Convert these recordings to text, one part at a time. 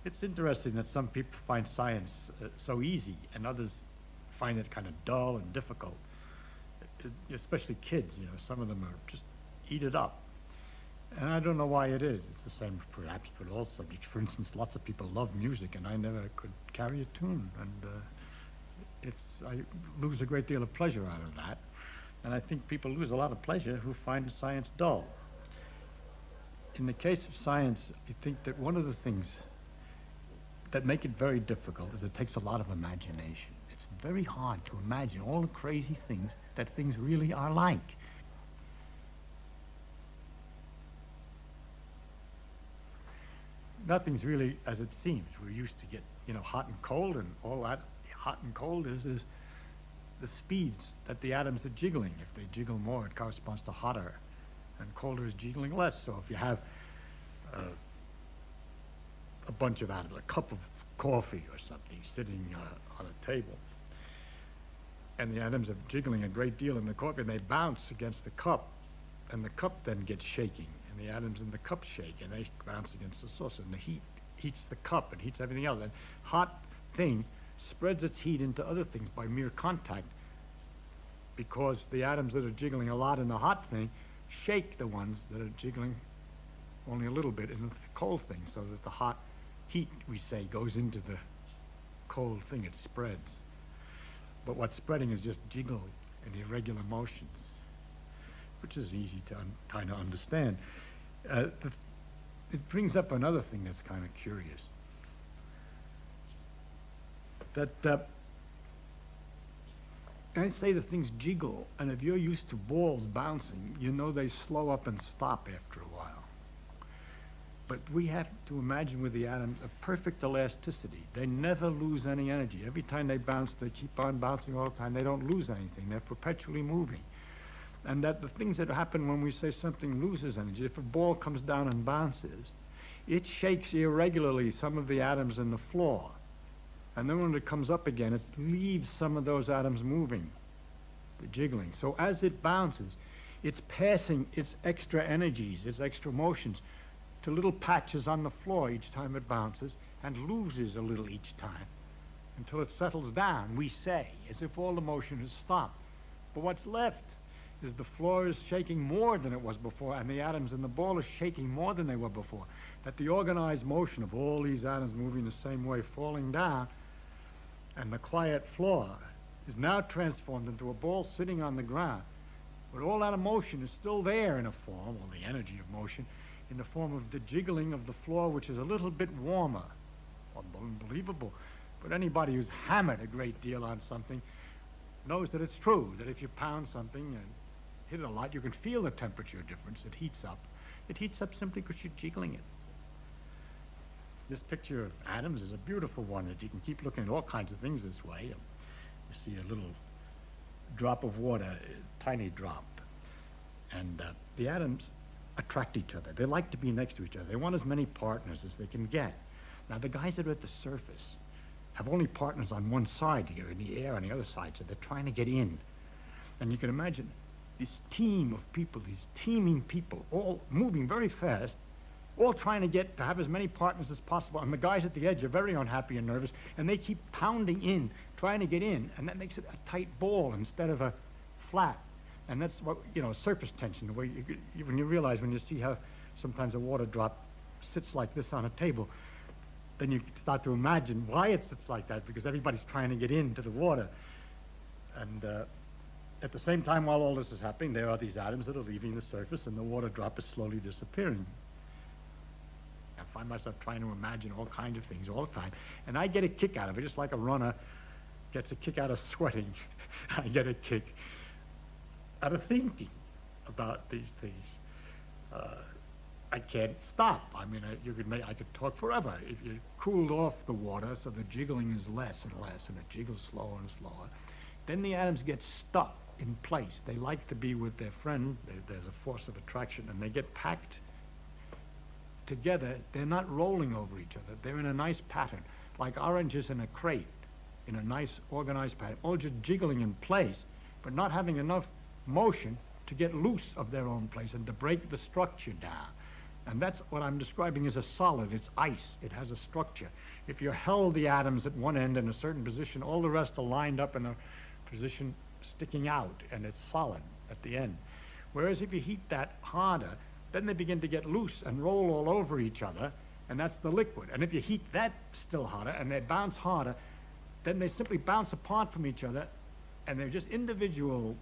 It's interesting that some people find science so easy and others find it kind of dull and difficult. Especially kids, some of them are just eat it up. And I don't know why it is. It's the same perhaps for all subjects. For instance, lots of people love music and I never could carry a tune. And I lose a great deal of pleasure out of that. And I think people lose a lot of pleasure who find science dull. In the case of science, I think that one of the things that make it very difficult is it takes a lot of imagination. It's very hard to imagine all the crazy things that things really are like. Nothing's really as it seems. We're used to get, hot and cold, and all that hot and cold is the speeds that the atoms are jiggling. If they jiggle more, it corresponds to hotter, and colder is jiggling less. So if you have a bunch of atoms, a cup of coffee or something sitting on a table, and the atoms are jiggling a great deal in the coffee, and they bounce against the cup, and the cup then gets shaking, and the atoms in the cup shake, and they bounce against the saucer, and the heat heats the cup and heats everything else. And hot thing spreads its heat into other things by mere contact, because the atoms that are jiggling a lot in the hot thing shake the ones that are jiggling only a little bit in the cold thing, so that the hot heat, we say, goes into the cold thing. It spreads. But what's spreading is just jiggle and irregular motions, which is easy to kind of understand. It brings up another thing that's kind of curious. That I say the things jiggle, and if you're used to balls bouncing, they slow up and stop after a while. But we have to imagine with the atoms a perfect elasticity. They never lose any energy. Every time they bounce, they keep on bouncing all the time. They don't lose anything. They're perpetually moving. And that the things that happen when we say something loses energy, if a ball comes down and bounces, it shakes irregularly some of the atoms in the floor. And then when it comes up again, it leaves some of those atoms moving, the jiggling. So as it bounces, it's passing its extra energies, its extra motions, to little patches on the floor each time it bounces, and loses a little each time until it settles down, we say, as if all the motion has stopped. But what's left is the floor is shaking more than it was before, and the atoms in the ball are shaking more than they were before. That the organized motion of all these atoms moving the same way, falling down, and the quiet floor is now transformed into a ball sitting on the ground. But all that motion is still there in a form, or the energy of motion, in the form of the jiggling of the floor, which is a little bit warmer. Unbelievable. But anybody who's hammered a great deal on something knows that it's true, that if you pound something and hit it a lot, you can feel the temperature difference. It heats up. It heats up simply because you're jiggling it. This picture of atoms is a beautiful one that you can keep looking at all kinds of things this way. You see a little drop of water, a tiny drop, and the atoms attract each other. They like to be next to each other. They want as many partners as they can get. Now, the guys that are at the surface have only partners on one side here, in the air on the other side, so they're trying to get in. And you can imagine this team of people, these teeming people, all moving very fast, all trying to have as many partners as possible. And the guys at the edge are very unhappy and nervous, and they keep pounding in, trying to get in, and that makes it a tight ball instead of a flat. And that's what, surface tension, the way when you realize, when you see how sometimes a water drop sits like this on a table, then you start to imagine why it sits like that, because everybody's trying to get into the water. And at the same time, while all this is happening, there are these atoms that are leaving the surface, and the water drop is slowly disappearing. I find myself trying to imagine all kinds of things all the time, and I get a kick out of it, just like a runner gets a kick out of sweating. I get a kick out of thinking about these things. I can't stop. I mean, I could talk forever. If you cooled off the water so the jiggling is less and less, and it jiggles slower and slower, then the atoms get stuck in place. They like to be with their friend. There's a force of attraction, and they get packed together. They're not rolling over each other. They're in a nice pattern, like oranges in a crate, in a nice organized pattern, all just jiggling in place, but not having enough motion to get loose of their own place and to break the structure down. And that's what I'm describing as a solid. It's ice. It has a structure. If you held the atoms at one end in a certain position, all the rest are lined up in a position sticking out, and it's solid at the end. Whereas if you heat that harder, then they begin to get loose and roll all over each other, and that's the liquid. And if you heat that still harder, and they bounce harder, then they simply bounce apart from each other, and they're just individual,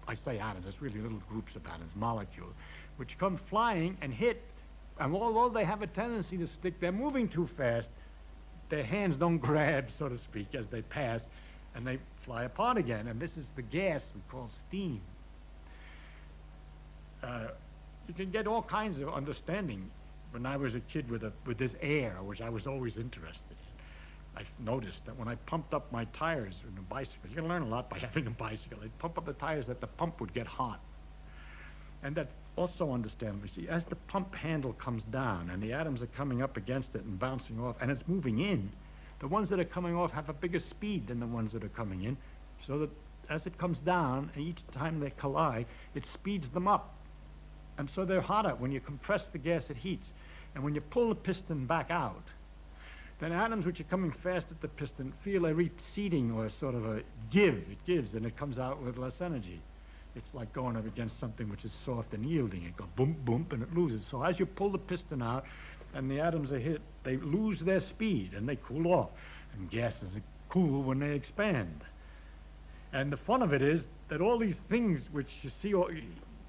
I say atoms, there's really little groups of atoms, molecules, which come flying and hit. And although they have a tendency to stick, they're moving too fast. Their hands don't grab, so to speak, as they pass, and they fly apart again. And this is the gas we call steam. You can get all kinds of understanding. When I was a kid with this air, which I was always interested in, I've noticed that when I pumped up my tires in a bicycle, you can learn a lot by having a bicycle. I'd pump up the tires that the pump would get hot. And that's also understandable. See, as the pump handle comes down and the atoms are coming up against it and bouncing off, and it's moving in, the ones that are coming off have a bigger speed than the ones that are coming in, so that as it comes down, and each time they collide, it speeds them up. And so they're hotter. When you compress the gas, it heats. And when you pull the piston back out, then atoms which are coming fast at the piston feel a receding or sort of a give. It gives, and it comes out with less energy. It's like going up against something which is soft and yielding. It goes boom, boom, and it loses. So as you pull the piston out and the atoms are hit, they lose their speed and they cool off. And gases cool when they expand. And the fun of it is that all these things which you see,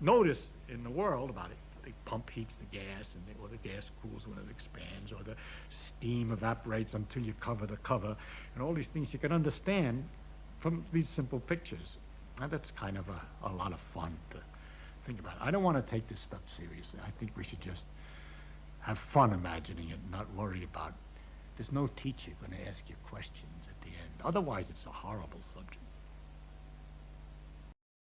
notice in the world about it, the pump heats the gas, or the gas cools when it expands, or the steam evaporates until you cover the cover, and all these things you can understand from these simple pictures. And that's kind of a lot of fun to think about. I don't want to take this stuff seriously. I think we should just have fun imagining it, not worry about. There's no teacher going to ask you questions at the end. Otherwise, it's a horrible subject.